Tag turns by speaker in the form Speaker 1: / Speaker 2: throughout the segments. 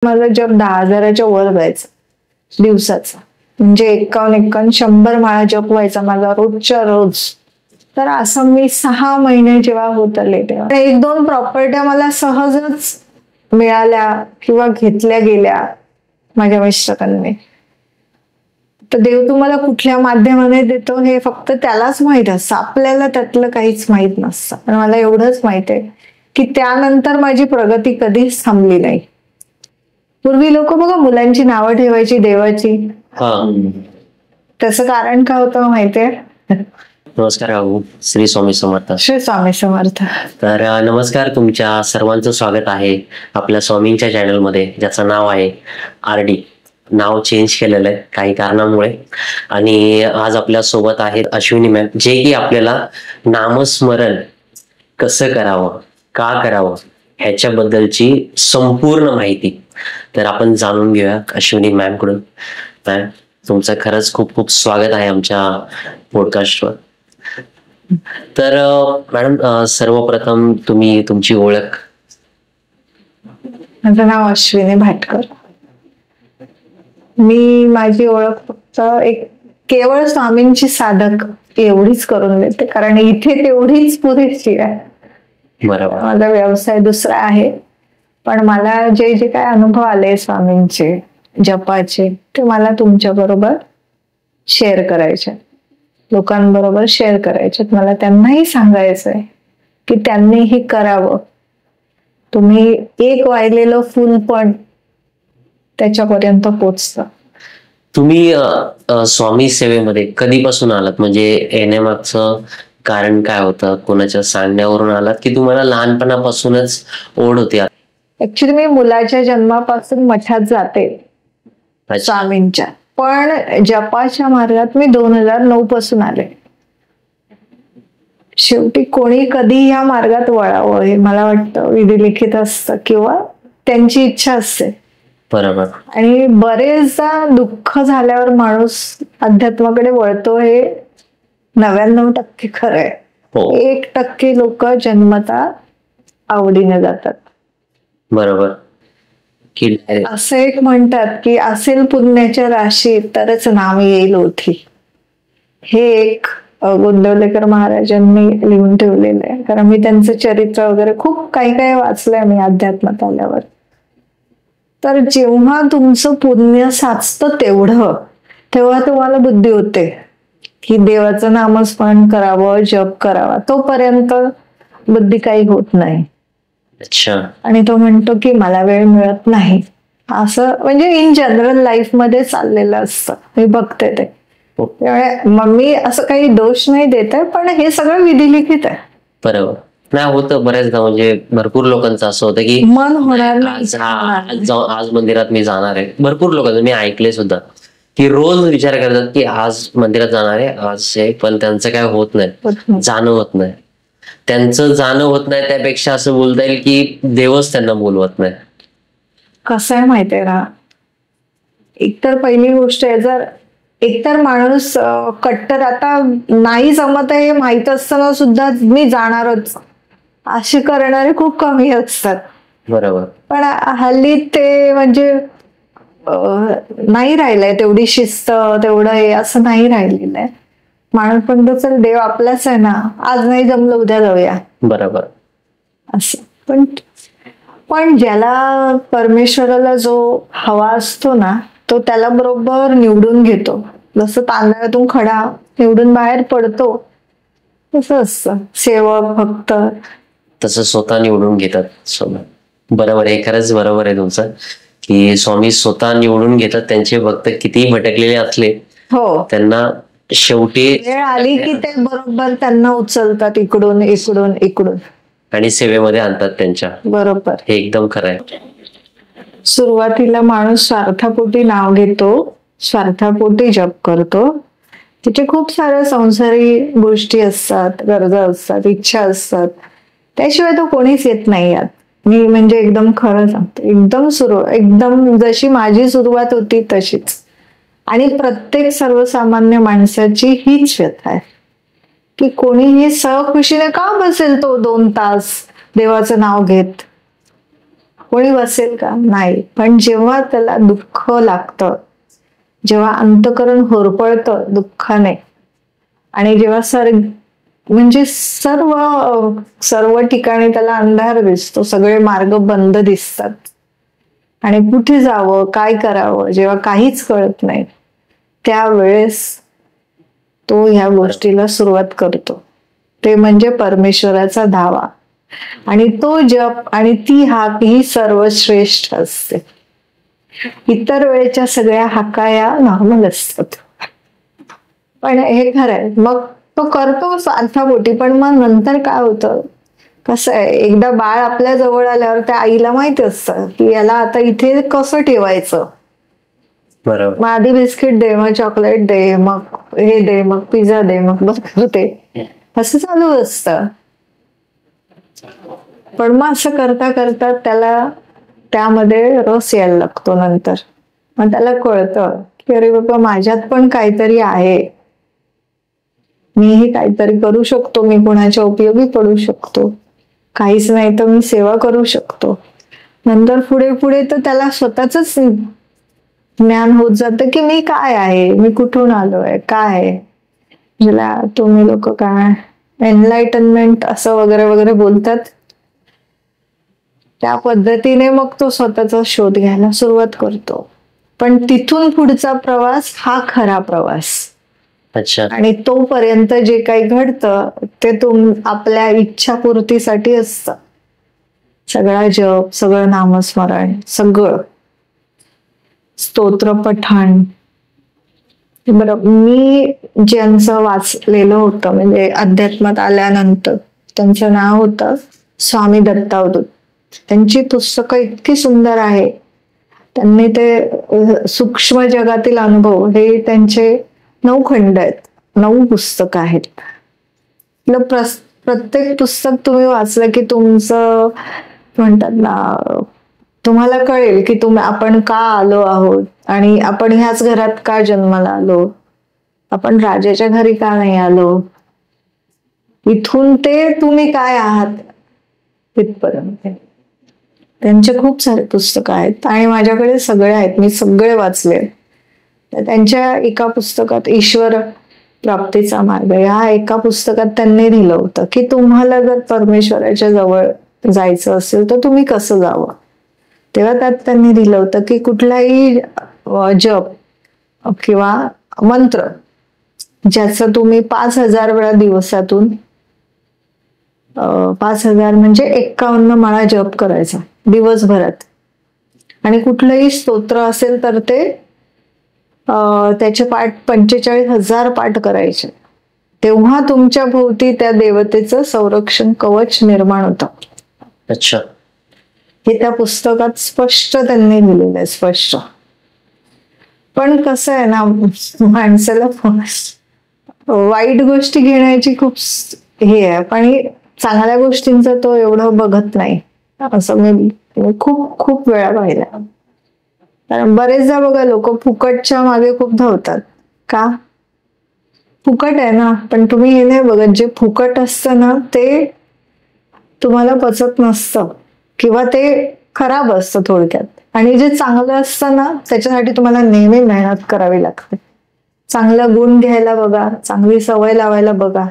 Speaker 1: माझं जप 10,000च्या वर जायचं दिवसाचा, म्हणजे 51-100 माळा जप व्हायचा माझा रोजच्या रोज. तर असं मी 6 महिने जेव्हा होत आले तेव्हा 1-2 प्रॉपर्ट्या मला सहजच मिळाल्या किंवा घेतल्या गेल्या माझ्या मिस्टरांनी. तर देव तुम्हाला कुठल्या माध्यमाने देतो हे फक्त त्यालाच माहित असतं, आपल्याला त्यातलं काहीच माहित नसतं. पण मला एवढंच माहित आहे की त्यानंतर माझी प्रगती कधीच थांबली नाही. पूर्वी लोक बघा मुलांची नावं ठेवायची देवाची, त्याचं कारण काय होतं माहितीये?
Speaker 2: नमस्कार भाऊ, श्री स्वामी समर्थ.
Speaker 1: श्री स्वामी समर्थ.
Speaker 2: तर नमस्कार, तुमच्या सर्वांचं स्वागत आहे आपल्या स्वामींच्या चॅनलमध्ये, ज्याचं नाव आहे RD. नाव चेंज केलेलं आहे काही कारणामुळे. आणि आज आपल्या सोबत आहेत अश्विनी मॅम, जे की आपल्याला नामस्मरण कसं करावं, का करावं ह्याच्याबद्दलची संपूर्ण माहिती तर आपण जाणून घेऊया अश्विनी मॅम कडून. मॅम, तुमचं खरंच खूप खूप स्वागत आहे आमच्या पॉडकास्टवर. तर मॅडम, सर्वप्रथम तुम्ही तुमची ओळख.
Speaker 1: माझं नाव अश्विनी भाटकर. मी माझी ओळख फक्त एक केवळ स्वामींची साधक एवढीच करून देते, कारण इथे तेवढीच पुरेशी आहे.
Speaker 2: बरोबर.
Speaker 1: माझा व्यवसाय दुसरा आहे, पण मला जे जे काय अनुभव आले स्वामींचे जपाचे ते मला तुमच्या बरोबर शेअर करायचे, लोकांबरोबर शेअर करायचे. मला त्यांनाही सांगायचंय की त्यांनीही करावं. तुम्ही एक वाहिलेलं फुल पण त्याच्यापर्यंत पोचतं.
Speaker 2: तुम्ही स्वामी सेवेमध्ये कधीपासून आलात, म्हणजे येण्यामागचं कारण काय होतं? कोणाच्या सांगण्यावरून आलात की तुम्हाला लहानपणापासूनच ओढ होती?
Speaker 1: ऍक्च्युली मी मुलाच्या जन्मापासून मठात जाते स्वामींच्या, पण जपाच्या मार्गात मी 2009 पासून आले. शेवटी कोणी कधी या मार्गात वळावं हे मला वाटतं विधिलिखित असतं किंवा त्यांची इच्छा असते.
Speaker 2: बरोबर.
Speaker 1: आणि बरेचदा दुःख झाल्यावर माणूस अध्यात्माकडे वळतो हे 99% खरं आहे. 1% लोक जन्मता आवडीने जातात.
Speaker 2: बरोबर.
Speaker 1: असं एक म्हणतात की असेल पुण्याच्या राशी तरच नाम येईल ओठी. हे एक गोंदवलेकर महाराजांनी लिहून ठेवलेलं आहे, कारण मी त्यांचं चरित्र वगैरे खूप काही काही वाचलंय मी अध्यात्मात आल्यावर. तर जेव्हा तुमचं पुण्य साचतं तेव्हा तुम्हाला बुद्धी होते की देवाचं नामस्मरण करावं, जप करावा. तोपर्यंत बुद्धी काही होत नाही.
Speaker 2: अच्छा.
Speaker 1: आणि तो म्हणतो की मला वेळ मिळत नाही, असं म्हणजे इन जनरल लाईफ मध्ये चाललेलं असतं. मी बघते ते. त्यामुळे मम्मी असं काही दोष नाही देत आहे, पण हे सगळं विधिलिखित आहे.
Speaker 2: बरोबर. नाही होतं बऱ्याचदा, म्हणजे भरपूर लोकांचं असं होतं की
Speaker 1: मन होणार नाही,
Speaker 2: आज मंदिरात मी जाणार आहे. भरपूर लोकांचं मी ऐकले सुद्धा की रोज विचार करतात की आज मंदिरात जाणार आहे, आज आहे, पण त्यांचं काय होत नाही, जाणं होत नाही. त्यांचं जाणं होत नाही त्यापेक्षा असं बोलता येईल की देवच त्यांना बोलवत नाही.
Speaker 1: कसं आहे माहितीये ना, एकतर पहिली गोष्ट आहे, जर एकतर माणूस कट्टर आता नाही जमत आहे हे माहित असताना सुद्धा मी जाणारच असे करणारे खूप कमी असतात.
Speaker 2: बरोबर.
Speaker 1: पण हल्ली ते म्हणजे नाही राहिलंय तेवढी शिस्त, तेवढं हे असं नाही राहिलेलं आहे. माणूस म्हणतो चल देव आपलाच आहे ना, आज नाही जमलं उद्या जाऊया.
Speaker 2: बरोबर.
Speaker 1: असं पण ज्याला परमेश्वराला जो हवा असतो ना, तो त्याला बरोबर निवडून घेतो. जसं तांदळातून खडा निवडून बाहेर पडतो तसं असतं सेवक भक्त,
Speaker 2: तसं स्वतः निवडून घेतात. बरोबर आहे, खरंच बरोबर आहे तुमचं की स्वामी स्वतः निवडून घेतात. त्यांचे भक्त कितीही भटकलेले असले त्यांना शेवटी
Speaker 1: वेळ आली की ते बरोबर त्यांना उचलतात इकडून इकडून इकडून
Speaker 2: आणि सेवेमध्ये आणतात त्यांच्या.
Speaker 1: बरोबर.
Speaker 2: हे एकदम खरं आहे.
Speaker 1: सुरुवातीला माणूस स्वार्थापोटी नाव घेतो, स्वार्थापोटी जप करतो. तिथे खूप साऱ्या संसारी गोष्टी असतात, गरजा असतात, इच्छा असतात, त्याशिवाय तो कोणीच येत नाही यात. मी म्हणजे एकदम खरं सांगते, एकदम जशी माझी सुरुवात होती तशीच. आणि प्रत्येक सर्वसामान्य माणसाची हीच व्यथा आहे की कोणीही सहखुशीने का बसेल तो 2 तास देवाचं नाव घेत. कोणी बसेल का? नाही. पण जेव्हा त्याला दुःख लागतं, जेव्हा अंतःकरण होरपळतं दुःखाने, आणि जेव्हा म्हणजे सर्व ठिकाणी त्याला अंधार दिसतो, सगळे मार्ग बंद दिसतात, आणि कुठे जावं, काय करावं जेव्हा काहीच कळत नाही, त्यावेळेस तो ह्या गोष्टीला सुरुवात करतो. ते म्हणजे परमेश्वराचा धावा, आणि तो जप आणि ती हाक ही सर्वश्रेष्ठ असते. इतर वेळेच्या सगळ्या हाका या नॉर्मल असतात, पण हे खरं आहे. मग तो करतो स्वार्थापोटी, पण मग नंतर काय होतं, कसं आहे, एकदा बाळ आपल्या जवळ आल्यावर त्या आईला माहिती असतं की याला आता इथे कसं ठेवायचं.
Speaker 2: बरोबर.
Speaker 1: मग आधी बिस्किट दे, मग चॉकलेट दे, मग हे दे, मग पिझ्झा दे, मग बर्गर दे, असं चालू असतं. पण मग असं करता करता त्याला त्यामध्ये रस यायला लागतो. नंतर मग त्याला कळतं की अरे बाबा, माझ्यात पण काहीतरी आहे, मीही काहीतरी करू शकतो, मी कोणाच्या उपयोगी पडू शकतो, काहीच नाही तर मी सेवा करू शकतो. नंतर पुढे पुढे तर त्याला स्वतःच ज्ञान होत जातं की मी काय आहे, मी कुठून आलोय, काय आहे, ज्याला तुम्ही लोक काय एनलाइटनमेंट असं वगैरे वगैरे बोलतात, त्या पद्धतीने मग तो स्वतःचा शोध घ्यायला सुरुवात करतो. पण तिथून पुढचा प्रवास हा खरा प्रवास.
Speaker 2: अच्छा.
Speaker 1: आणि तोपर्यंत जे काही घडतं ते आपल्या इच्छापूर्तीसाठी असतं. सगळा जप, सगळं नामस्मरण, सगळं स्तोत्र पठण. बरं, मी ज्यांचं वाचलेलं होतं म्हणजे अध्यात्मात आल्यानंतर, त्यांचं नाव होतं स्वामी दत्तावधूत. त्यांची पुस्तकं इतकी सुंदर आहे. त्यांनी ते सूक्ष्म जगातील अनुभव हे त्यांचे 9 खंड आहेत, 9 पुस्तकं आहेत. प्रत्येक पुस्तक तुम्ही वाचलं की तुमचं म्हणतात ना, तुम्हाला कळेल की आपण का आलो आहोत, आणि आपण ह्याच घरात का जन्माला आलो, आपण राजाच्या घरी का नाही आलो, इथून ते तुम्ही काय आहात तिथपर्यंत. त्यांचे खूप सारे पुस्तकं आहेत आणि माझ्याकडे सगळे आहेत, मी सगळे वाचले. त्यांच्या एका पुस्तकात ईश्वर प्राप्तीचा मार्ग, ह्या एका पुस्तकात त्यांनी दिलं होतं की तुम्हाला जर परमेश्वराच्या जवळ जायचं असेल तर तुम्ही कसं जावं. तेव्हा त्यात त्यांनी दिलं होतं की कुठलाही जप किंवा मंत्र ज्याचं तुम्ही 5000 वेळा दिवसातून 5000 म्हणजे 51 माळा जप करायचा दिवसभरात, आणि कुठलंही स्तोत्र असेल तर ते त्याचे पाठ 45,000 पाठ करायचे. तेव्हा तुमच्या भोवती त्या देवतेचं संरक्षण कवच निर्माण होतं.
Speaker 2: अच्छा.
Speaker 1: हे त्या पुस्तकात स्पष्ट त्यांनी दिलेलं आहे, स्पष्ट. पण कसं आहे ना, माणसाला वाईट गोष्टी घेण्याची खूप हे आहे, पण चांगल्या गोष्टींचं तो एवढं बघत नाही, असं मी खूप खूप वेळा पाहिलं. कारण बरेचदा बघा, लोक फुकटच्या मागे खूप धावतात. का? फुकट आहे ना. पण तुम्ही हे नाही बघत, जे फुकट असतं ना ते तुम्हाला पचत नसतं किंवा ते खराब असतं थोडक्यात, आणि जे चांगलं असतं ना त्याच्यासाठी तुम्हाला नेहमी मेहनत करावी लागते. चांगलं गुण घ्यायला बघा, चांगली सवय लावायला बघा,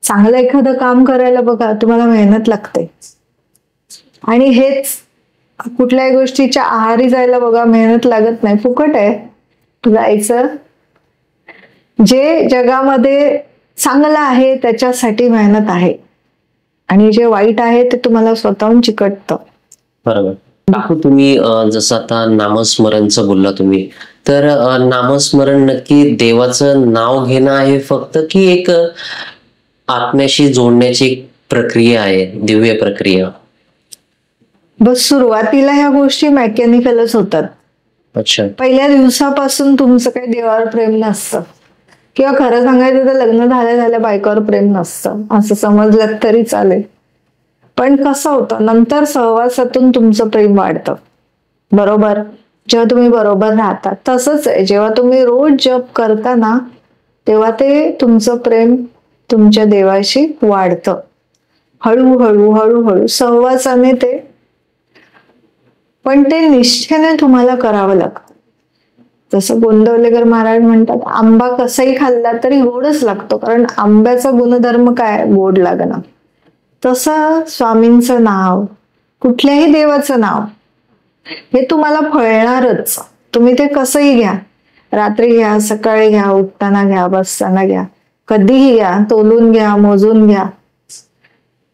Speaker 1: चांगलं एखादं काम करायला बघा, तुम्हाला मेहनत लागते. आणि हेच कुठल्याही गोष्टीच्या आहारी जायला बघा, मेहनत लागत नाही, फुकट आहे. जायचं, जे जगामध्ये चांगलं आहे त्याच्यासाठी मेहनत आहे, आणि जे वाईट आहे ते तुम्हाला स्वतःहून चिकटतं.
Speaker 2: बरोबर. काकू, तुम्ही जसं आता नामस्मरणचं बोलला तुम्ही, तर नामस्मरण नक्की देवाचं नाव घेणं आहे फक्त, की एक आत्म्याशी जोडण्याची एक प्रक्रिया आहे, दिव्य प्रक्रिया?
Speaker 1: बस सुरुवातीला ह्या गोष्टी मेकॅनिकलच होतात.
Speaker 2: अच्छा.
Speaker 1: पहिल्या दिवसापासून तुमचं काही देवावर प्रेम नसतं, किंवा खरं सांगायचं तर लग्न झाल्या बायकोवर प्रेम नसतं, असं समजलं तरी चालेल. पण कसं होतं, नंतर सहवासातून तुमचं प्रेम वाढतं. बरोबर, जेव्हा तुम्ही बरोबर राहता. तसंच आहे, जेव्हा तुम्ही रोज जप करता ना, तेव्हा ते तुमचं प्रेम तुमच्या देवाशी वाढतं. हळूहळू हळूहळू सहवासाने ते पण ते निष्ठेने तुम्हाला करावं लागतं. जसं गोंदवलेकर महाराज म्हणतात, आंबा कसाही खाल्ला तरी गोडच लागतो, कारण आंब्याचा गुणधर्म काय, गोड लागणं. तसं स्वामींचं नाव, कुठल्याही देवाचं नाव, हे तुम्हाला फळणारच. तुम्ही ते कसंही घ्या, रात्री घ्या, सकाळी घ्या, उठताना घ्या, बसताना घ्या, कधीही घ्या, तोलून घ्या, मोजून घ्या.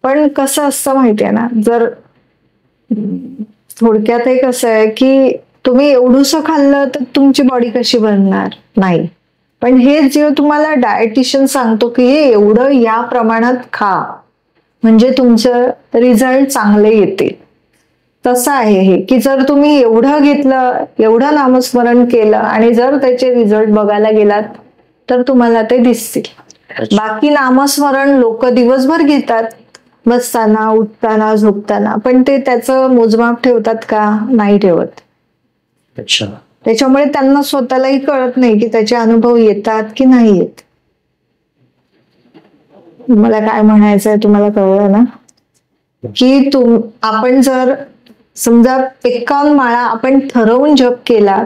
Speaker 1: पण कसं असतं माहितीये ना, जर थोडक्यात हे कसं आहे की तुम्ही एवढंसं खाल्लं तर तुमची बॉडी कशी बनणार, नाही. पण हे जे तुम्हाला डायटिशियन सांगतो की हे एवढं या प्रमाणात खा, म्हणजे तुमचं रिझल्ट चांगले येतील, तसं आहे हे की जर तुम्ही एवढं घेतलं, एवढं नामस्मरण केलं आणि जर त्याचे रिझल्ट बघायला गेलात तर तुम्हाला ते दिसतील. बाकी नामस्मरण लोक दिवसभर घेतात, बसताना, उठताना, झोपताना, पण ते त्याचं मोजमाप ठेवतात का, नाही ठेवत. त्याच्यामुळे त्यांना स्वतःलाही कळत नाही की त्याचे अनुभव येतात की नाही येत. मला काय म्हणायचंय तुम्हाला कळलं ना, की आपण जर समजा 51 माळा आपण ठरवून जप केला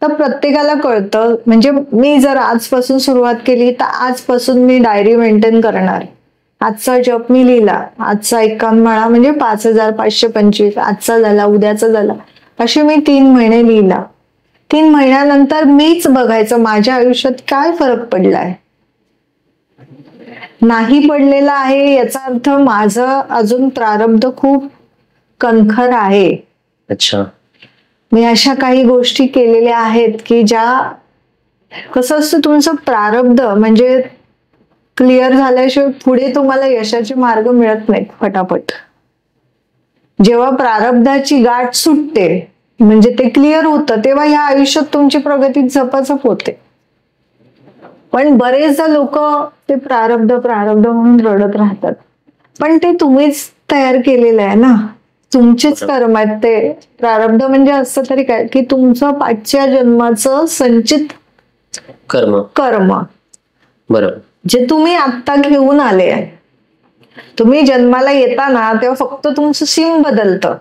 Speaker 1: तर प्रत्येकाला कळतं. म्हणजे मी जर आजपासून सुरुवात केली तर आजपासून मी डायरी मेंटेन करणार, आजचा जप मी लिहिला, आजचा 51 माळा म्हणजे 5525, आजचा झाला, उद्याचा झाला, असे मी 3 महिने लिहिला. 3 महिन्यानंतर मीच बघायचं माझ्या आयुष्यात काय फरक पडलाय. नाही पडलेला आहे याचा अर्थ माझं अजून प्रारब्ध खूप कणखर आहे.
Speaker 2: अच्छा,
Speaker 1: मी अशा काही गोष्टी केलेल्या आहेत की ज्या, कसं असतं, तुमचं प्रारब्ध म्हणजे क्लिअर झाल्याशिवाय पुढे तुम्हाला यशाचे मार्ग मिळत नाहीत फटाफट. जेव्हा प्रारब्धाची गाठ सुटते म्हणजे ते क्लिअर होतं, तेव्हा या आयुष्यात तुमची प्रगती झपाझप होते. पण बरेचदा लोक ते प्रारब्ध प्रारब्ध म्हणून रडत राहतात, पण ते तुम्हीच तयार केलेलं आहे ना, तुमचेच कर्म आहेत ते. प्रारब्ध म्हणजे असं तरी काय की तुमचं पाठच्या जन्माचं संचित कर्म, बरोबर, जे तुम्ही आता घेऊन आले. तुम्ही जन्माला येताना तेव्हा फक्त तुमचं सिम बदलतं,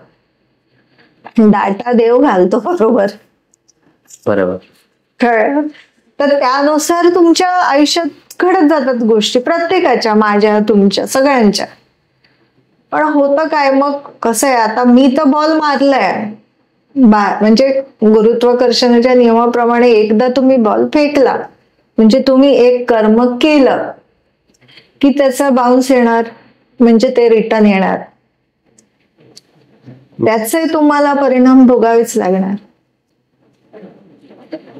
Speaker 1: डाटा देव घालतो, बरोबर बरोबर. तर त्यानुसार तुमच्या आयुष्यात घडत जातात गोष्टी, प्रत्येकाच्या, माझ्या, तुमच्या, सगळ्यांच्या. पण होतं काय मग, कसं आहे, आता मी तर बॉल मारलाय, म्हणजे गुरुत्वाकर्षणाच्या नियमाप्रमाणे एकदा तुम्ही बॉल फेकला म्हणजे तुम्ही एक कर्म केलं की त्याचा बाउन्स येणार, म्हणजे ते रिटर्न येणार, त्याचे तुम्हाला परिणाम भोगावेच लागणार.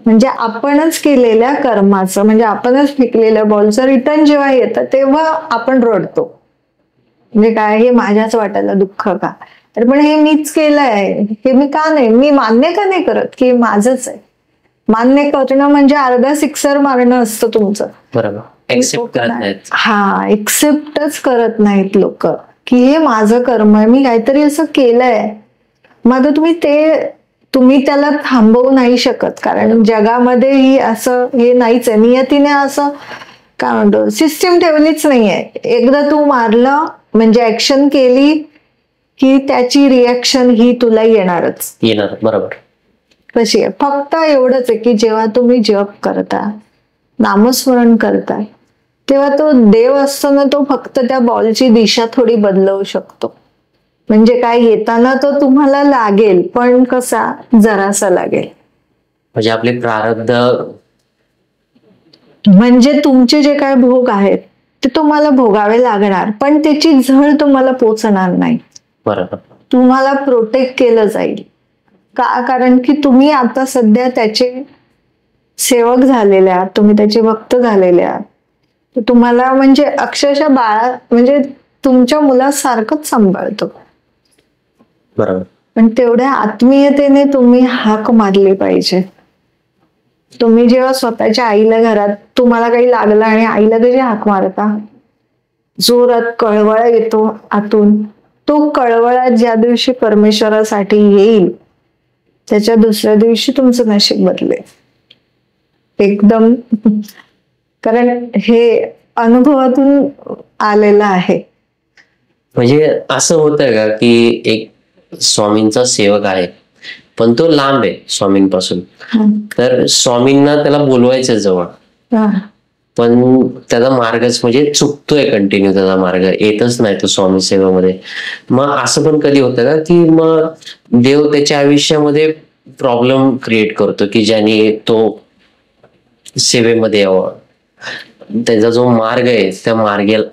Speaker 1: म्हणजे आपणच केलेल्या कर्माचं, म्हणजे आपणच फेकलेल्या बॉलचं रिटर्न जेव्हा येतं तेव्हा आपण रडतो. म्हणजे काय, हे माझ्याच वाट्याला दुःख का, अरे पण हे मीच केलंय, हे मी का नाही, मी मान्य का नाही करत की माझंच आहे. मान्य करणं म्हणजे अर्धा सिक्सर मारणं असतं तुमचं, बरोबर. एक्सेप्टच करत नाहीत लोक की हे माझं कर्म आहे, मी काहीतरी असं केलंय. मग तुम्ही त्याला थांबवू नाही शकत, कारण जगामध्ये ही असं हे नाहीच आहे, नियतीने असं काय म्हणतो सिस्टीम ठेवलीच नाहीये. एकदा तू मारलं म्हणजे ऍक्शन केली की त्याची रिॲक्शन ही तुला येणारच, बरोबर. कशी आहे, फक्त एवढंच आहे की जेव्हा तुम्ही जप करता, नामस्मरण करताय, तेव्हा तो देव असतो ना, तो फक्त त्या बॉलची दिशा थोडी बदलवू शकतो. म्हणजे काय, येताना तो तुम्हाला लागेल, पण कसा, जरासा लागेल.
Speaker 2: म्हणजे आपले प्रारब्ध,
Speaker 1: म्हणजे तुमचे जे काय भोग आहेत ते तुम्हाला भोगावे लागणार, पण त्याची झळ तुम्हाला पोचणार नाही,
Speaker 2: बरोबर.
Speaker 1: तुम्हाला प्रोटेक्ट केलं जाईल का, कारण की तुम्ही आता सध्या त्याचे सेवक झालेले आहात, तुम्ही त्याचे भक्त झालेले आहात. तुम्हाला म्हणजे अक्षरशः बाळा, म्हणजे तुमच्या मुलासारखंच सांभाळतो,
Speaker 2: बरोबर.
Speaker 1: पण तेवढ्या आत्मीयतेने तुम्ही हाक मारली पाहिजे. तुम्ही जेव्हा स्वतःच्या आईला, घरात तुम्हाला काही लागलं आणि आईला कशी हाक मारता, जोरात कळवळा येतो आतून. तो कळवळा ज्या दिवशी परमेश्वरासाठी येईल त्याच्या दुसऱ्या दिवशी तुमचं नशीब बदलेल एकदम, कारण हे अनुभवातून आलेलं आहे.
Speaker 2: म्हणजे असं होतं का की एक स्वामींचा सेवक आहे पण तो लांब आहे स्वामींपासून. तर स्वामींना त्याला बोलवायचं जवळ, पण त्याचा मार्गच म्हणजे चुकतोय कंटिन्यू, त्याचा मार्ग येतच नाही तो स्वामी सेवेमध्ये. मग असं पण कधी होतं का की मग देव त्याच्या आयुष्यामध्ये प्रॉब्लेम क्रिएट करतो की ज्याने तो सेवेमध्ये यावं, त्याचा जो मार्ग आहे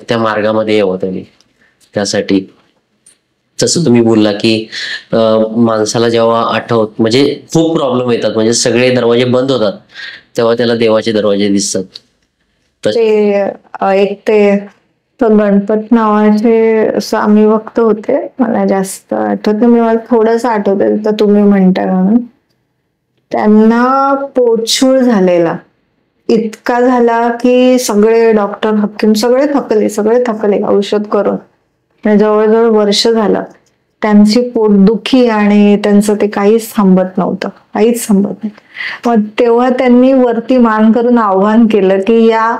Speaker 2: त्या मार्गामध्ये यावं त्यांनी. त्यासाठी जसं तुम्ही बोलला की माणसाला जेव्हा म्हणजे खूप प्रॉब्लेम येतात, म्हणजे सगळे दरवाजे बंद होतात, तेव्हा त्याला देवाचे दरवाजे दिसतात.
Speaker 1: ते गणपत नावाचे स्वामी भक्त होते, मला जास्त आठवत नाही, मला थोडंसं आठवतंय तर तुम्ही म्हणता म्हणून. त्यांना पोटशूळ झालेला, इतका झाला की सगळे डॉक्टर हकीम सगळे थकले औषध करून. जवळजवळ वर्ष झालं त्यांची पोटदुखी आणि त्यांचं ते काहीच थांबत नव्हतं. मग तेव्हा त्यांनी वरती मान करून आव्हान केलं की या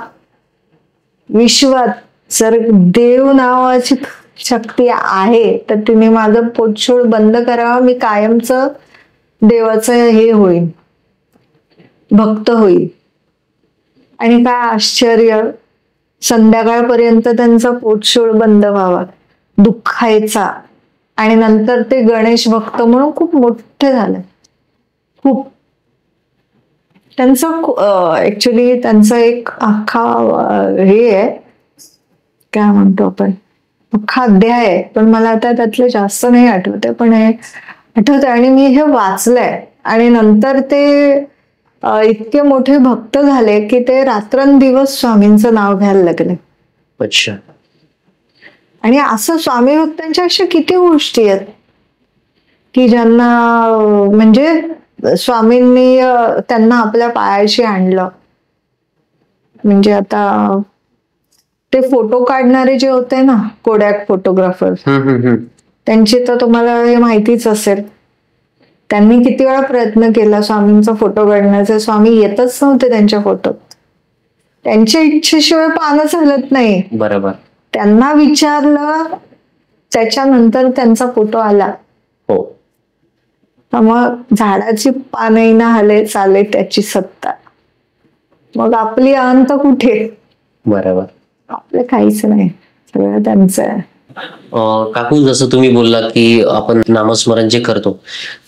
Speaker 1: विश्वात जर देव नावाची शक्ती आहे तर तिने माझं पोटशूळ बंद करावं, मी कायमचं देवाचं हे होईल, भक्त होईल. आणि काय आश्चर्य, संध्याकाळपर्यंत त्यांचा पोटशूळ बंद व्हावा, दुखायचा, आणि नंतर ते गणेश भक्त म्हणून खूप मोठे झाले. खूप त्यांचं ऍक्च्युली त्यांचा एक अख्खा हे आहे, काय म्हणतो आपण, अख्खा अध्याय आहे, पण मला आता त्यातलं जास्त नाही आठवते, पण हे आठवत. आणि मी हे वाचलंय आणि नंतर ते इतके मोठे भक्त झाले की ते रात्रंदिवस स्वामींचं नाव घ्यायला लागले.
Speaker 2: अच्छा.
Speaker 1: आणि असं स्वामी भक्तांच्या अशा किती गोष्टी आहेत की ज्यांना म्हणजे स्वामींनी त्यांना आपल्या पायाशी आणलं. म्हणजे आता ते फोटो काढणारे जे होते ना, कोडॅक फोटोग्राफर, त्यांची तर तुम्हाला हे माहितीच असेल. त्यांनी किती वेळा प्रयत्न केला स्वामींचा फोटो काढण्याचा, स्वामी येतच नव्हते त्यांच्या फोटोत. त्यांच्या इच्छेशिवाय पानच हलत नाही.
Speaker 2: बरोबर.
Speaker 1: त्यांना विचारलं, त्याच्यानंतर त्यांचा फोटो आला.
Speaker 2: हो.
Speaker 1: मग झाडाची पानही ना हले चाले त्याची सत्ता. मग आपली अंत कुठे?
Speaker 2: बरोबर.
Speaker 1: आपलं काहीच नाही, सगळं त्यांचं आहे.
Speaker 2: काकू, जसं तुम्ही बोलला की आपण नामस्मरण जे करतो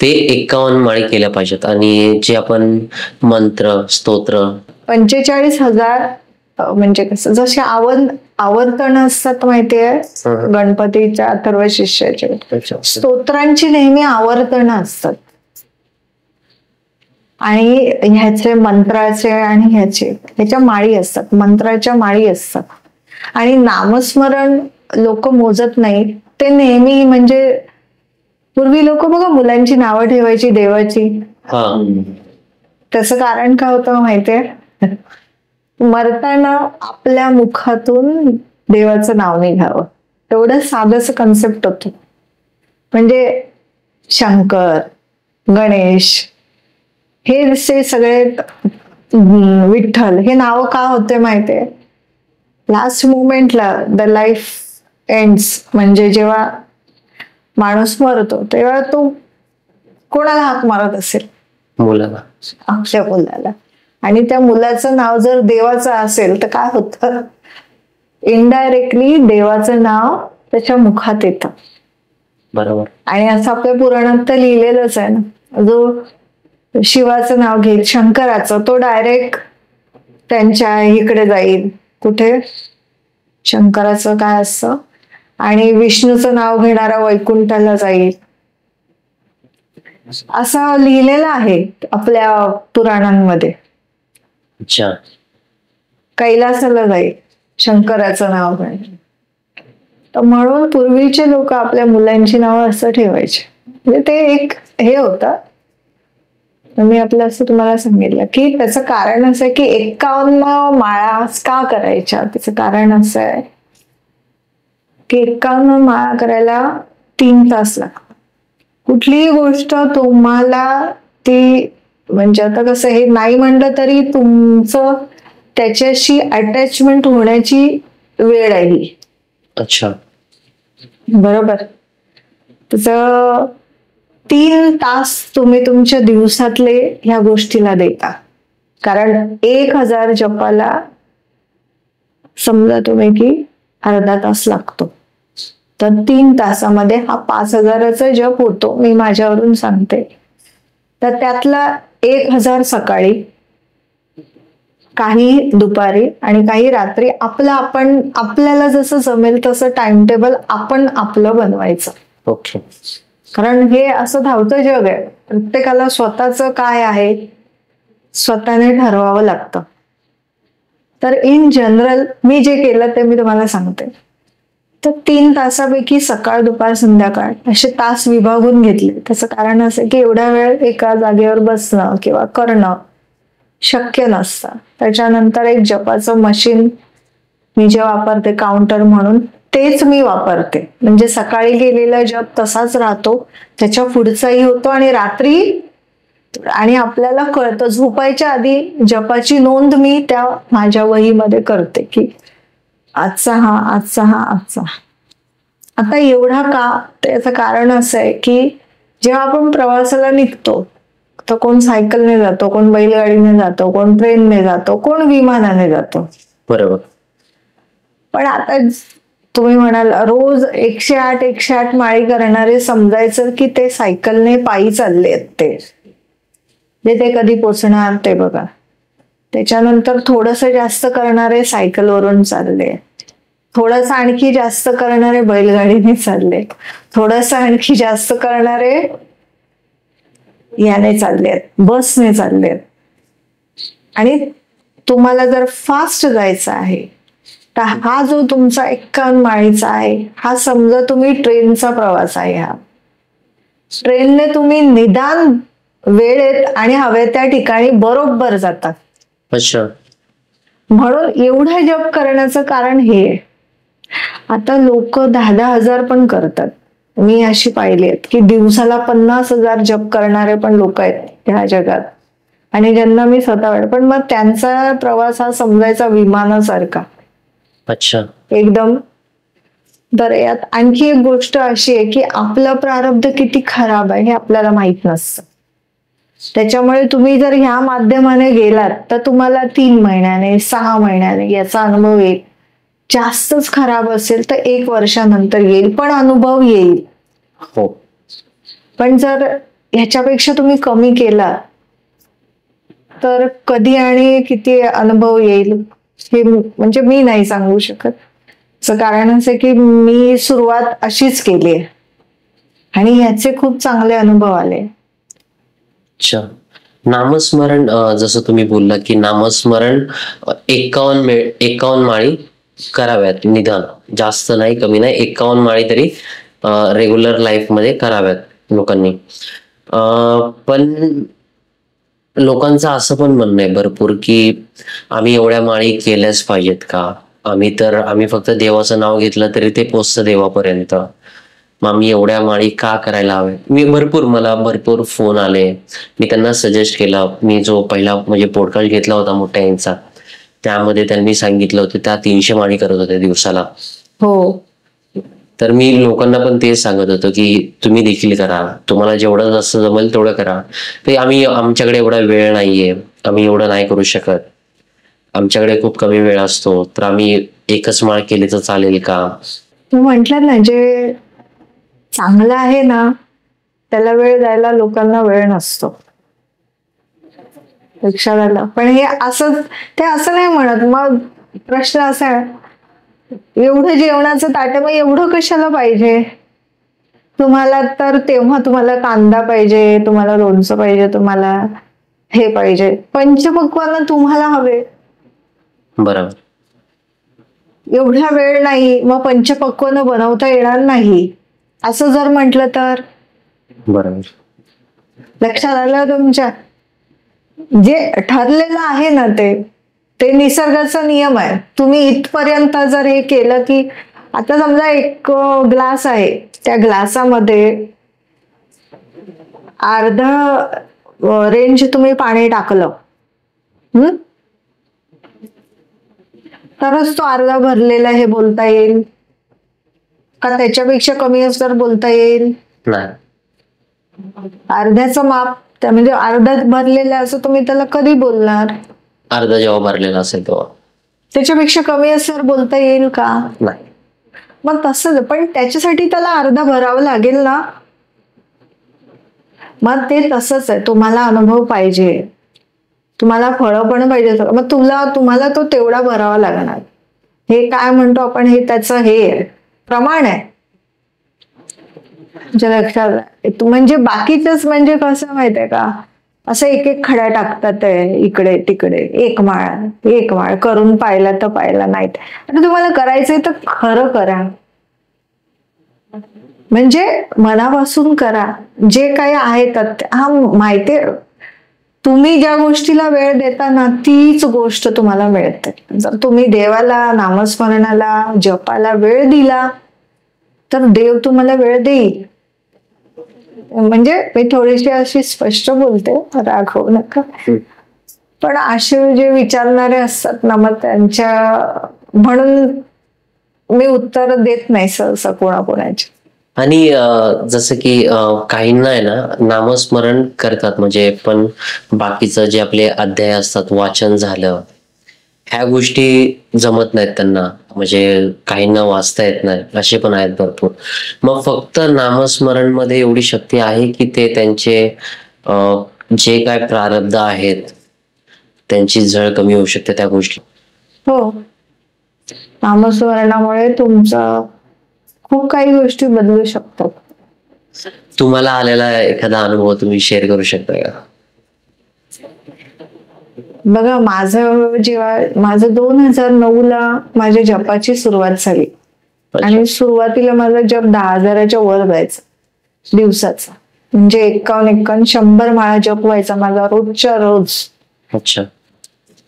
Speaker 2: ते 51 माळी केल्या पाहिजेत, आणि जे आपण मंत्र स्तोत्र
Speaker 1: 45,000, म्हणजे कसं, जसे आवर्तन असतात माहितीये गणपतीच्या अथर्व शिष्याचे, स्तोत्रांची नेहमी आवर्तन असतात. आणि ह्याचे मंत्राचे आणि ह्याच्या माळी असतात, मंत्राच्या माळी असतात. आणि नामस्मरण लोक मोजत नाहीत, ते नेहमी, म्हणजे पूर्वी लोक बघा मुलांची नावं ठेवायची देवाची. त्याचं कारण काय होतं माहितीये, मरताना आपल्या मुखातून देवाचं नाव निघावं, तेवढं साधंच कन्सेप्ट होतं. म्हणजे शंकर, गणेश, हे सगळे, विठ्ठल, हे नाव का होते माहितीये, लास्ट मोमेंटला द लाईफ एंड्स, म्हणजे जेव्हा माणूस मरतो तेव्हा तो कोणाला हाक मारत असेल,
Speaker 2: मुलाला,
Speaker 1: आपल्या मुलाला. आणि त्या मुलाचं नाव जर देवाचं असेल तर काय होतं, इनडायरेक्टली देवाचं नाव त्याच्या मुखात येतं.
Speaker 2: बरोबर.
Speaker 1: आणि असं आपल्या पुराणात तर लिहिलेलंच आहे ना, जो शिवाचं नाव घेईल, शंकराचं, तो डायरेक्ट त्यांच्या इकडे जाईल. कुठे? शंकराचं काय असतं, आणि विष्णूचं नाव घेणारा वैकुंठाला जाईल, असं लिहिलेलं आहे आपल्या पुराणांमध्ये.
Speaker 2: अच्छा.
Speaker 1: कैलासाला जाईल शंकराचं नाव घेणार. तर म्हणून पूर्वीचे लोक आपल्या मुलांची नावं असं ठेवायचे. म्हणजे ते एक हे होतं. मी आपलं असं तुम्हाला सांगितलं की त्याचं कारण असं आहे की 51 माळा का करायच्या. त्याचं कारण असं आहे की 51 माळा करायला 3 तास लागतात. कुठलीही गोष्ट तुम्हाला ती, म्हणजे आता कसं, हे नाही म्हणलं तरी तुमचं त्याच्याशी अटॅचमेंट होण्याची वेळ आहे ही.
Speaker 2: अच्छा.
Speaker 1: बरोबर. त्याचं 3 तास तुम्ही तुमच्या दिवसातले ह्या गोष्टीला देता. कारण 1000 जपाला समजा तुम्ही की अर्धा तास लागतो, तर 3 तासामध्ये हा 5000चा जप होतो. मी माझ्यावरून सांगते. तर त्यातला 1000 सकाळी, काही दुपारी आणि काही रात्री. आपल्याला जसं जमेल तसं टाइम टेबल आपण आपलं बनवायचं.
Speaker 2: ओके.
Speaker 1: कारण हे असं धावतं जग आहे. प्रत्येकाला स्वतःचं काय आहे स्वतःने ठरवावं लागतं. तर इन जनरल मी जे केलं ते मी तुम्हाला सांगते. तर 3 तासापैकी सकाळ, दुपार, संध्याकाळ असे तास विभागून घेतले. त्याचं कारण असं की एवढा वेळ एका जागेवर बसणं किंवा करणं शक्य नसतं. त्याच्यानंतर एक जपाचं मशीन मी जे वापरते काउंटर म्हणून, तेच मी वापरते. म्हणजे सकाळी गेलेला जप तसाच राहतो, त्याच्या पुढचाही होतो आणि रात्री. आणि आपल्याला कळतं झोपायच्या आधी जपाची नोंद मी त्या माझ्या वहीमध्ये करते की आजचा हा, आजचा हा, आजचा. आता एवढा का? त्याचं कारण असं आहे की जेव्हा आपण प्रवासाला निघतो तर कोण सायकलने जातो, कोण बैलगाडीने जातो, कोण ट्रेनने जातो, कोण विमानाने जातो.
Speaker 2: बरोबर.
Speaker 1: पण आता तुम्ही म्हणाल रोज 108 माळी करणारे समजायचं की ते सायकलने पायी चालले आहेत. ते कधी पोचणार ते बघा. त्याच्यानंतर थोडस जास्त करणारे सायकलवरून चालले, थोडस आणखी जास्त करणारे बैलगाडीने चालले, थोडस आणखी जास्त करणारे याने चाललेत, बसने चाललेत. आणि तुम्हाला जर फास्ट जायचं आहे तर हा जो तुमचा 51 माळीचा आहे, हा समजा तुम्ही ट्रेनचा प्रवास आहे. हा ट्रेनने तुम्ही निदान वेळेत आणि हवे त्या ठिकाणी बरोबर जातात.
Speaker 2: अच्छा.
Speaker 1: म्हणून एवढा जप करण्याचं कारण हे. आता लोक 10,000 हजार पण करतात. मी अशी पाहिली आहेत की दिवसाला 50,000 जप करणारे पण लोक आहेत ह्या जगात, आणि ज्यांना मी स्वतः. पण मग त्यांचा प्रवास हा समजायचा विमानासारखा.
Speaker 2: अच्छा.
Speaker 1: एकदम. तर यात आणखी एक गोष्ट अशी आहे की आपलं प्रारब्ध किती खराब आहे हे आपल्याला माहित नसतं. त्याच्यामुळे तुम्ही जर ह्या माध्यमाने गेलात तर तुम्हाला 3 महिन्याने 6 महिन्याने याचा अनुभव येईल. जास्तच खराब असेल तर 1 वर्षानंतर येईल, पण अनुभव येईल.
Speaker 2: हो.
Speaker 1: पण जर ह्याच्यापेक्षा तुम्ही कमी केला तर कधी आणि किती अनुभव येईल हे म्हणजे मी नाही सांगू शकत. कारण असं की मी सुरुवात अशीच केली आहे आणि याचे खूप चांगले अनुभव आले.
Speaker 2: अच्छा. नामस्मरण, जसं तुम्ही बोलला की नामस्मरण 51 माळी कराव्यात, निदान जास्त नाही कमी नाही, 51 माळी तरी रेग्युलर लाईफ मध्ये कराव्यात लोकांनी. पण लोकांचं असं पण म्हणणं आहे भरपूर की आम्ही एवढ्या माळी केल्याच पाहिजेत का? आम्ही फक्त देवाचं नाव घेतलं तरी ते पोचतं देवापर्यंत. मग आम्ही एवढ्या माळी का करायला हवे? मला भरपूर फोन आले. मी त्यांना सजेस्ट केला. मी जो पहिला म्हणजे पॉडकास्ट घेतला होता मोठ्या यांचा, त्यामध्ये त्यांनी सांगितलं होतं त्या 300 माळी करत होत्या दिवसाला.
Speaker 1: हो.
Speaker 2: तर मी लोकांना पण तेच सांगत होतो की तुम्ही देखील करा, तुम्हाला जेवढं जास्त जमेल तेवढं करा. ते आमच्याकडे एवढा वेळ नाहीये, आम्ही एवढं नाही करू शकत, आमच्याकडे खूप कमी वेळ असतो, तर आम्ही एकच माळ केली तर चालेल का?
Speaker 1: तू म्हटलं ना जे चांगलं आहे ना त्याला वेळ द्यायला लोकांना वेळ नसतो. लक्षात आलं. पण हे असं ते असं नाही म्हणत. मग प्रश्न असा आहे, एवढं जेवणाचं ताट मग एवढं कशाला पाहिजे तुम्हाला? तर तेव्हा तुम्हाला कांदा पाहिजे, तुम्हाला लोणचं पाहिजे, तुम्हाला हे पाहिजे, पंचपक्वान्न तुम्हाला हवे.
Speaker 2: बरोबर.
Speaker 1: एवढा वेळ नाही, मग पंचपक्वान्न बनवता येणार नाही असं जर म्हटलं तर.
Speaker 2: बरोबर.
Speaker 1: लक्षात आलं तुमच्या? जे ठरलेलं आहे ना ते निसर्गाचा नियम आहे. तुम्ही इथपर्यंत जर हे केलं की आता समजा एक ग्लास आहे, त्या ग्लासामध्ये अर्धा रेंज तुम्ही पाणी टाकलं तरच तो अर्धा भरलेला हे बोलता येईल का? त्याच्यापेक्षा कमी असल्यावर बोलता येईल
Speaker 2: नाही.
Speaker 1: अर्ध्याचं माप म्हणजे अर्धा भरलेलं असं तुम्ही त्याला कधी बोलणार?
Speaker 2: अर्धा जेव्हा भरलेला असेल तेव्हा.
Speaker 1: त्याच्यापेक्षा कमी असल्यावर बोलता येईल का?
Speaker 2: नाही.
Speaker 1: मग तसंच, पण त्याच्यासाठी त्याला अर्धा भरावं लागेल ना. मग ते तसंच आहे, तुम्हाला अनुभव पाहिजे, तुम्हाला फळं पण पाहिजे, मग तुम्हाला तो तेवढा भरावा लागणार. हे काय म्हणतो आपण, हे त्याचं हे प्रमाण आहे. लक्षात म्हणजे बाकीच म्हणजे कसं माहितीये का, असं एक एक खड्या टाकतात इकडे तिकडे, एक माळ करून पाहिला तर पाहिला, नाही आता तुम्हाला करायचंय तर खरं करा, म्हणजे मनापासून करा. जे काही आहे हा माहितीये, तुम्ही ज्या गोष्टीला वेळ देता ना तीच गोष्ट तुम्हाला मिळते. जर तुम्ही देवाला, नामस्मरणाला, जपाला वेळ दिला तर देव तुम्हाला वेळ देईल. म्हणजे मी थोडीशी अशी स्पष्ट बोलते, राग होऊ नका. पण असे जे विचारणारे असतात ना, मग त्यांच्या म्हणून मी उत्तर देत नाही सहसा कोणाकोणाची.
Speaker 2: आणि जसं की काहींना आहे ना, नामस्मरण करतात म्हणजे पण बाकीचं जे आपले अध्याय असतात, वाचन झालं, ह्या गोष्टी जमत नाहीत त्यांना, म्हणजे काहींना वाचता येत नाही, असे पण आहेत भरपूर. मग फक्त नामस्मरण मध्ये एवढी शक्ती आहे की ते त्यांचे जे काय प्रारब्ध आहेत त्यांची झळ कमी होऊ शकते त्या गोष्टी?
Speaker 1: हो, नामस्मरणामुळे तुमचं खूप काही गोष्टी बदलू शकतात.
Speaker 2: तुम्हाला आलेला एखादा अनुभव तुम्ही शेअर करू शकता का?
Speaker 1: बघा, माझं 2009 माझ्या जपाची सुरुवात झाली. आणि सुरुवातीला माझा जप 10,000च्या वर जायचा दिवसाचा, म्हणजे 51 100 माळा जप व्हायचा माझा रोजच्या रोज.
Speaker 2: अच्छा.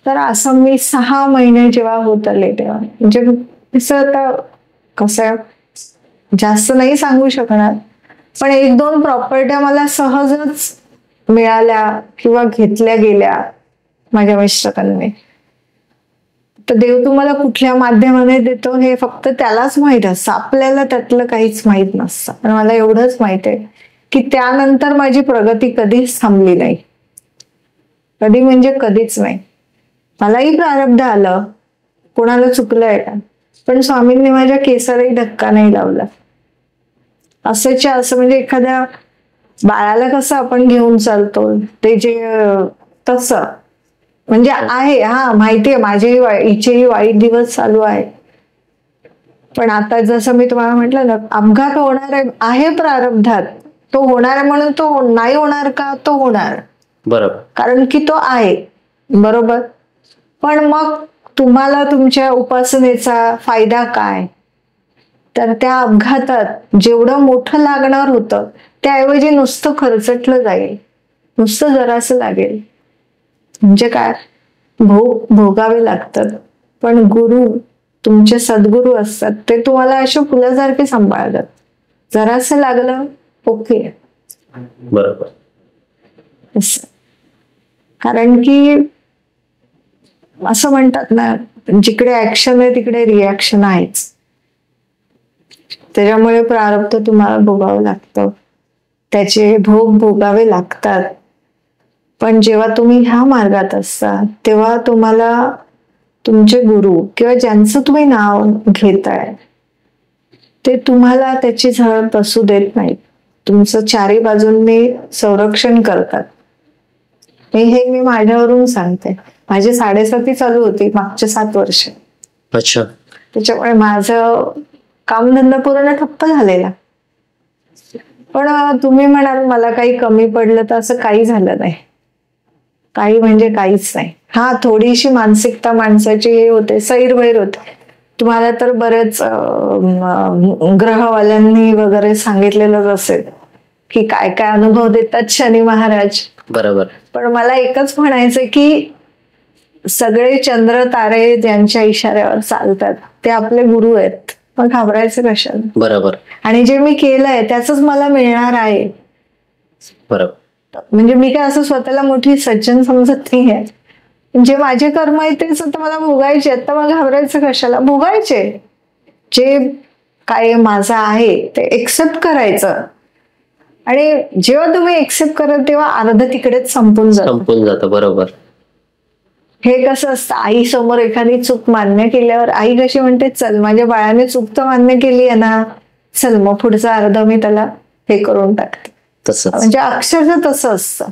Speaker 1: तर असं मी 6 महिने जेव्हा होत आले तेव्हा, म्हणजे आता कसं जास्त नाही सांगू शकणार, पण 1-2 प्रॉपर्ट्या मला सहजच मिळाल्या किंवा घेतल्या गेल्या माझ्या मिस्टरांनी. तर देव तुम्हाला कुठल्या माध्यमाने देतो हे फक्त त्यालाच माहित असतं, आपल्याला त्यातलं काहीच माहित नसतं. आणि मला एवढंच माहित आहे की त्यानंतर माझी प्रगती कधीच थांबली नाही, कधी म्हणजे कधीच नाही. मलाही प्रारब्ध आलं, कोणाला चुकलंय का, पण स्वामींनी माझ्या केसालाही धक्का नाही लावला. असं म्हणजे एखाद्या बाळाला कसं आपण घेऊन चालतो ते जे तसं म्हणजे आहे. हा माहितीये, हिचेही वाईट दिवस चालू आहे, पण आता जसं मी तुम्हाला म्हटलं ना, अपघात होणार आहे प्रारब्धात, तो होणार आहे म्हणून तो नाही होणार का? तो होणार, बरोबर, कारण की तो आहे, बरोबर. पण मग तुम्हाला तुमच्या उपासनेचा फायदा काय? तर त्या अपघातात जेवढं मोठं लागणार होतं त्याऐवजी नुसतं खरचटलं जाईल, नुसतं जरासं लागेल. म्हणजे काय, भोगावे लागतात. पण गुरु, तुमचे सद्गुरू असतात, ते तुम्हाला अशा फुलासारखे सांभाळतात. जरासं लागलं, ओके,
Speaker 2: बरोबर.
Speaker 1: कारण की असं म्हणतात ना, जिकडे ऍक्शन आहे तिकडे रिॲक्शन आहेच. त्याच्यामुळे प्रारब्ध तुम्हाला भोगावं लागतं, त्याचे भोग भोगावे लागतात. पण जेव्हा तुम्ही ह्या मार्गात असता तेव्हा तुम्हाला तुमचे गुरु किंवा ज्यांचं तुम्ही नाव घेताय ते तुम्हाला त्याची झळ बसू देत नाहीत, तुमचं चारी बाजूंनी संरक्षण करतात. हे मी माझ्यावरून सांगते. माझी 7.5 चालू होती मागच्या 7 वर्ष.
Speaker 2: अच्छा.
Speaker 1: त्याच्यामुळे माझं कामधंदा पूर्ण ठप्प झालेला. पण तुम्ही म्हणाल मला काही कमी पडलं, तर असं काही झालं नाही, काही म्हणजे काहीच नाही. हा, थोडीशी मानसिकता माणसाची हे होते, सैरभैर होते. तुम्हाला तर बरेच ग्रहवाल्यांनी वगैरे सांगितलेलंच असेल की काय काय अनुभव देतात शनी महाराज.
Speaker 2: बरोबर.
Speaker 1: पण मला एकच म्हणायचं की सगळे चंद्र तारे ज्यांच्या इशाऱ्यावर चालतात ते आपले गुरु आहेत, मग घाबरायचं कशाला? बरोबर. आणि जे मी केलंय त्याच मला मिळणार आहे. बरोबर. म्हणजे मी काय असं स्वतःला मोठी सज्जन समजत नाहीये. जे माझे कर्म आहेत तेच आता मला भोगायचे, आता मग घाबरायचं कशाला? भोगायचे. जे काय माझं आहे ते एक्सेप्ट करायचं आणि जेव्हा तुम्ही एक्सेप्ट कराल तेव्हा अर्ध तिकडेच संपून
Speaker 2: जातं. बरोबर.
Speaker 1: हे कसं असतं, आई समोर एखादी चूक मान्य केल्यावर आई कशी म्हणते, चल माझ्या बाळाने चूक तर मान्य केली आहे ना, चल मग पुढचा अर्ध मी त्याला हे करून टाकते. म्हणजे अक्षरशः तसं असतं.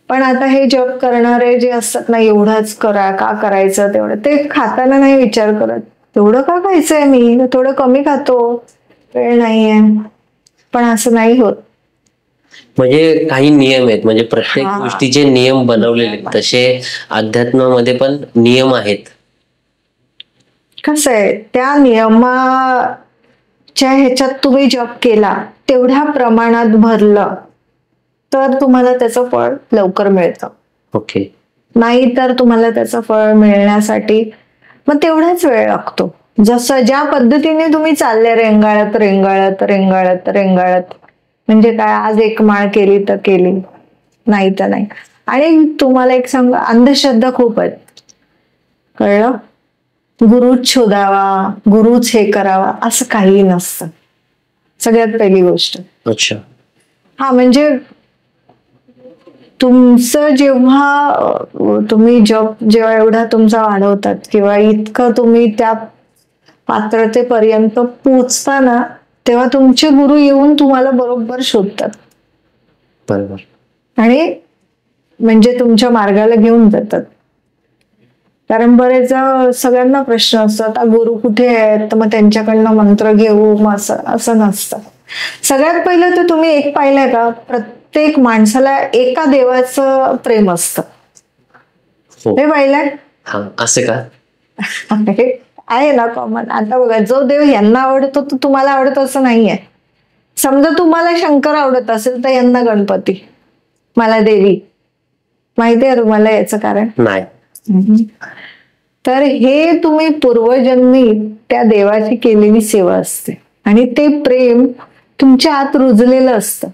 Speaker 1: पण आता हे जप करणारे जे असतात ना, एवढंच करा, का करायचं तेवढं, ते खाताना नाही विचार करत, तेवढं का खायचंय, मी थोडं कमी खातो, वेळ नाहीये. पण असं नाही होत.
Speaker 2: म्हणजे काही नियम आहेत, म्हणजे प्रत्येक गोष्टीचे नियम बनवलेले, तसे अध्यात्मामध्ये पण नियम आहेत.
Speaker 1: कसं आहे, त्या नियमाच्या ह्याच्यात तुम्ही जप केला, तेवढ्या प्रमाणात भरलं तर तुम्हाला त्याचं फळ लवकर मिळतं.
Speaker 2: ओके.
Speaker 1: नाही तर तुम्हाला त्याचं फळ मिळण्यासाठी मग तेवढाच वेळ लागतो. जसं ज्या पद्धतीने तुम्ही चालले रेंगाळत रेंगाळत रेंगाळत रेंगाळत, म्हणजे काय, आज एक माळ केली तर केली, नाही तर नाही. आणि तुम्हाला एक सांगा, अंधश्रद्धा खूप आहेत, कळलं. गुरुच शोधावा, गुरुच हे करावा असं काही नसतं, सगळ्यात पहिली गोष्ट.
Speaker 2: अच्छा.
Speaker 1: म्हणजे तुमचं जेव्हा तुम्ही जप जेव्हा एवढा तुमचा वाढवतात किंवा इतकं तुम्ही त्या पात्रतेपर्यंत पोचता ना, तेव्हा तुमचे गुरु येऊन तुम्हाला बरोबर शोधतात.
Speaker 2: बरोबर.
Speaker 1: आणि म्हणजे तुमच्या मार्गाला घेऊन जातात. कारण बरेच सगळ्यांना प्रश्न असतात, गुरु कुठे आहेत, तर मग त्यांच्याकडनं मंत्र घेऊ, मग असं नसतं. सगळ्यात पहिलं तर तुम्ही एक पाहिलंय का, प्रत्येक माणसाला एका देवाचं प्रेम असतं. हे पाहिलंय?
Speaker 2: असं का
Speaker 1: आहे ना कॉमन. आता बघा, जो देव यांना आवडतो तो तुम्हाला आवडतो असं नाहीये. समजा तुम्हाला शंकर आवडत असेल तर यांना गणपती, मला देवी. माहिती आहे तुम्हाला याचं कारण?
Speaker 2: नाही.
Speaker 1: तर हे तुम्ही पूर्वजन्मी त्या देवाची केलेली सेवा असते आणि ते प्रेम तुमच्या आत रुजलेलं असतं.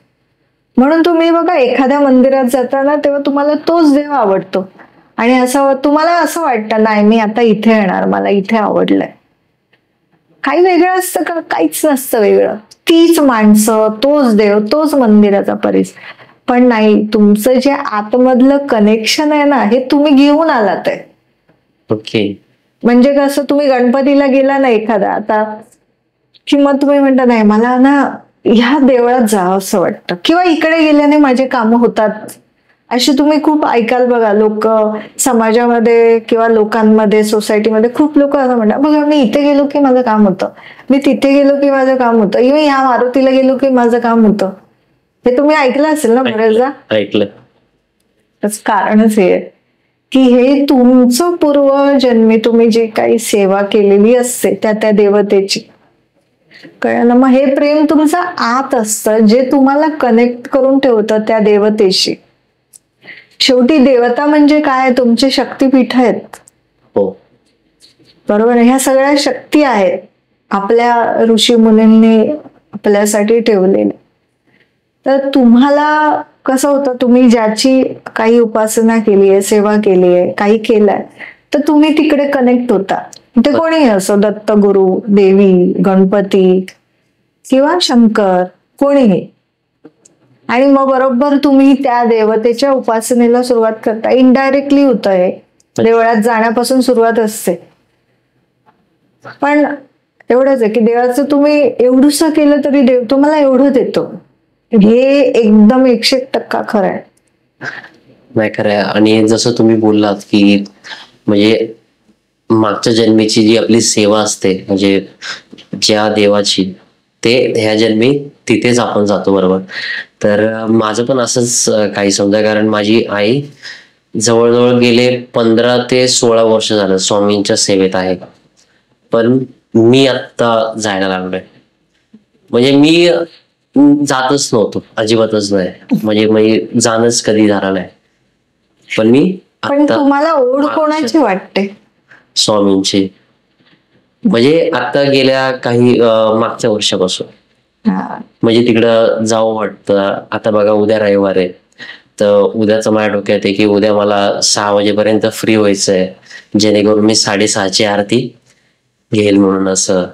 Speaker 1: म्हणून तुम्ही बघा, एखाद्या मंदिरात जाताना तेव्हा तुम्हाला तोच देव आवडतो आणि असं तुम्हाला असं वाटतं, नाही मी आता इथे येणार, मला इथे आवडलंय. काही वेगळं असतं का? काहीच नसतं वेगळं. तीच माणसं, तोच देव, तोच मंदिराचा परिसर. पण नाही, तुमचं जे आतमधलं कनेक्शन आहे ना, हे तुम्ही घेऊन आलात आहे.
Speaker 2: ओके.
Speaker 1: म्हणजे कसं, तुम्ही गणपतीला गेला ना एखादा, आता किंवा तुम्ही म्हणता, नाही मला ना ह्या देवळात जावं असं वाटतं, किंवा इकडे गेल्याने माझे कामं होतात, अशी तुम्ही खूप ऐकाल बघा. लोक समाजामध्ये किंवा लोकांमध्ये, सोसायटीमध्ये खूप लोक असं म्हणतात, बघा मी इथे गेलो की माझं काम होतं, मी तिथे गेलो की माझं काम होतं, इव्हन ह्या मारुतीला गेलो की माझं काम होतं. हे तुम्ही ऐकलं असेल ना बरेचदा?
Speaker 2: ऐकलं.
Speaker 1: कारणच हे की हे तुमचं पूर्वजन्मी तुम्ही जी काही सेवा केलेली असते त्या देवतेची, कळलं. मग हे प्रेम तुमचं आत असतं, जे तुम्हाला कनेक्ट करून ठेवतं त्या देवतेशी. शेवटी देवता म्हणजे काय, तुमचे शक्तिपीठ आहेत.
Speaker 2: हो,
Speaker 1: बरोबर. ह्या सगळ्या शक्ती आहेत आपल्या ऋषी मुनींनी आपल्यासाठी ठेवलेल्या. तर तुम्हाला कसं होतं, तुम्ही ज्याची काही उपासना केली आहे, सेवा केली आहे, काही केलंय, तर तुम्ही तिकडे कनेक्ट होता. ते कोणीही असो, दत्तगुरु, देवी, गणपती किंवा शंकर, कोणीही. आणि मग बरोबर तुम्ही त्या देवतेच्या उपासनेला सुरुवात करता. इनडायरेक्टली होतं हे, देवळात जाण्यापासून सुरुवात असते. पण एवढंच आहे की देवाचं तुम्ही एवढंसं केलं तरी देव तुम्हाला एवढं देतो. हे एकदम 100% खरं आहे.
Speaker 2: नाही खरं आहे. आणि जसं तुम्ही बोललात की म्हणजे मागच्या जन्मीची जी आपली सेवा असते, म्हणजे ज्या देवाची, ते ह्या जन्मी तिथेच आपण जातो. बरोबर. तर माझं पण असंच काही समजा, कारण माझी आई जवळजवळ गेले 15 ते 16 वर्ष झालं स्वामींच्या सेवेत आहे. पण मी आत्ता जायला लागलोय. म्हणजे मी जातच नव्हतो, अजिबातच नाही. म्हणजे जाणंच कधी झालं नाही. पण
Speaker 1: तुम्हाला ओढ कोणाची वाटते?
Speaker 2: स्वामींची. म्हणजे आता गेल्या काही मागच्या वर्षापासून म्हणजे तिकडं जावं वाटतं. आता बघा, उद्या रविवार आहे, तर उद्याचं माझ्या डोक्यात आहे की उद्या मला 6 वाजेपर्यंत फ्री व्हायचंय, जेणेकरून मी 6:30ची आरती घेईल म्हणून. असं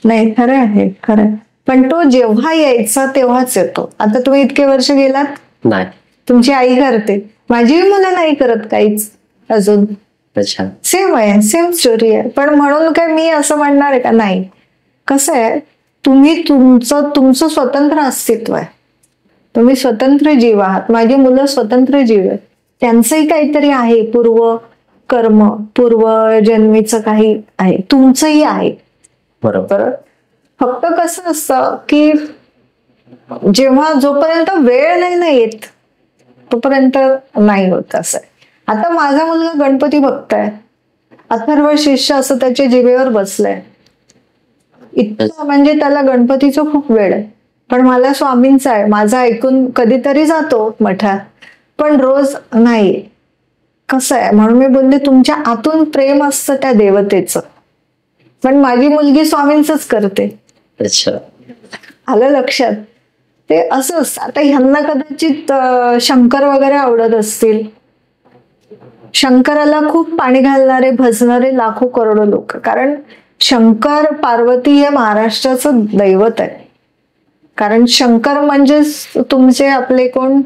Speaker 1: नाही, खरं आहे, खरं. पण तो जेव्हा यायचा तेव्हाच येतो. आता तुम्ही इतके वर्ष गेलात,
Speaker 2: नाही.
Speaker 1: तुमची आई करते, माझी मुलं नाही करत काहीच अजून.
Speaker 2: अच्छा.
Speaker 1: सेम आहे, सेम स्टोरी आहे. पण म्हणून काय मी असं म्हणणार आहे का? नाही. कसं आहे, तुम्ही तुमचं स्वतंत्र अस्तित्व आहे, तुम्ही स्वतंत्र जीव आहात. माझी मुलं स्वतंत्र जीव आहेत, त्यांचंही काहीतरी आहे, पूर्व कर्म, पूर्व जन्मीचं काही आहे, तुमचंही आहे.
Speaker 2: बरोबर.
Speaker 1: फक्त कसं असतं की जेव्हा जोपर्यंत वेळ नाही ना येत तोपर्यंत नाही होत. असं आहे. आता माझा मुलगा गणपती बघताय, अथर्व शिष्य असं त्याच्या जिभेवर बसलंय, इतकं म्हणजे त्याला गणपतीचं खूप वेळ आहे. पण मला स्वामींचा आहे, माझा ऐकून कधीतरी जातो मठात, पण रोज नाही. कसं आहे, म्हणून मी बोलले तुमच्या आतून प्रेम असतं त्या देवतेचं. पण माझी मुलगी स्वामींचंच करते.
Speaker 2: अच्छा.
Speaker 1: आलं लक्षात? ते असं असतं. आता ह्यांना कदाचित शंकर वगैरे आवडत असतील. शंकराला खूप पाणी घालणारे भजणारे लाखो करोडो लोक, कारण शंकर पार्वती हे महाराष्ट्राचं दैवत आहे. कारण शंकर म्हणजे तुमचे आपले कोण,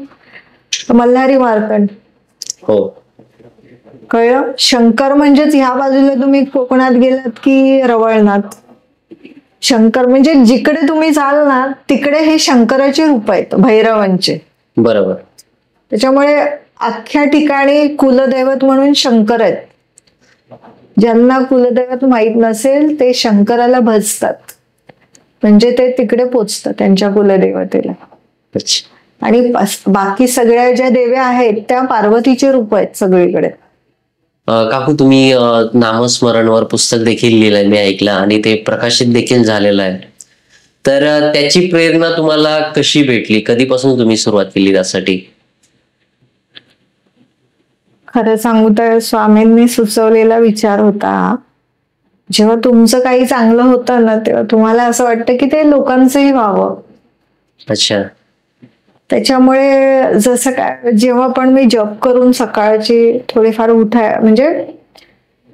Speaker 1: मल्हारी मार्कंड.
Speaker 2: हो,
Speaker 1: कळलं? शंकर म्हणजेच ह्या बाजूला तुम्ही कोकणात गेलात की रवळनाथ. शंकर म्हणजे जिकडे तुम्ही जाल ना तिकडे हे शंकराचे रूप आहेत, भैरवांचे.
Speaker 2: बरोबर.
Speaker 1: त्याच्यामुळे अख्ख्या ठिकाणी कुलदैवत म्हणून शंकर आहेत. ज्यांना कुलदैवत माहित नसेल ते शंकराला भजतात, म्हणजे ते तिकडे पोचतात त्यांच्या कुलदेवतेला. आणि बाकी सगळ्या ज्या देव्या आहेत त्या पार्वतीचे रूप आहेत सगळीकडे.
Speaker 2: काकू, तुम्ही नामस्मरणवर पुस्तक देखील लिहिलंय, मी ऐकलं, आणि ते प्रकाशित देखील झालेलं आहे. तर त्याची प्रेरणा तुम्हाला कशी भेटली? कधीपासून तुम्ही सुरुवात केली त्यासाठी?
Speaker 1: खरं सांगू तर स्वामींनी सुचवलेला विचार होता. जेव्हा तुमचं काही चांगलं होतं ना तेव्हा तुम्हाला असं वाटतं की ते लोकांचंही व्हावं.
Speaker 2: अच्छा.
Speaker 1: त्याच्यामुळे जसं काय, जेव्हा पण मी जॉब करून सकाळची थोडीफार म्हणजे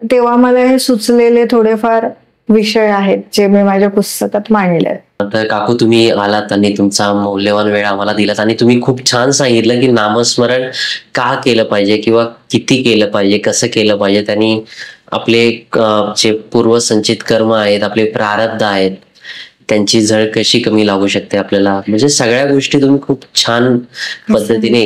Speaker 1: तेव्हा मला हे सुचलेले थोडेफार विषय आहेत जे मी माझ्या पुस्तकात मांडले.
Speaker 2: तर काकू, तुम्ही आलात आणि तुमचा मौल्यवान वेळ आम्हाला दिलात, आणि तुम्ही खूप छान सांगितलं की नामस्मरण का केलं पाहिजे किंवा किती केलं पाहिजे, कसं केलं पाहिजे. त्यांनी आपले जे पूर्वसंचित कर्म आहेत, आपले प्रारब्ध आहेत, त्यांची झळ कशी कमी लागू शकते आपल्याला, म्हणजे सगळ्या गोष्टी तुम्ही खूप छान पद्धतीने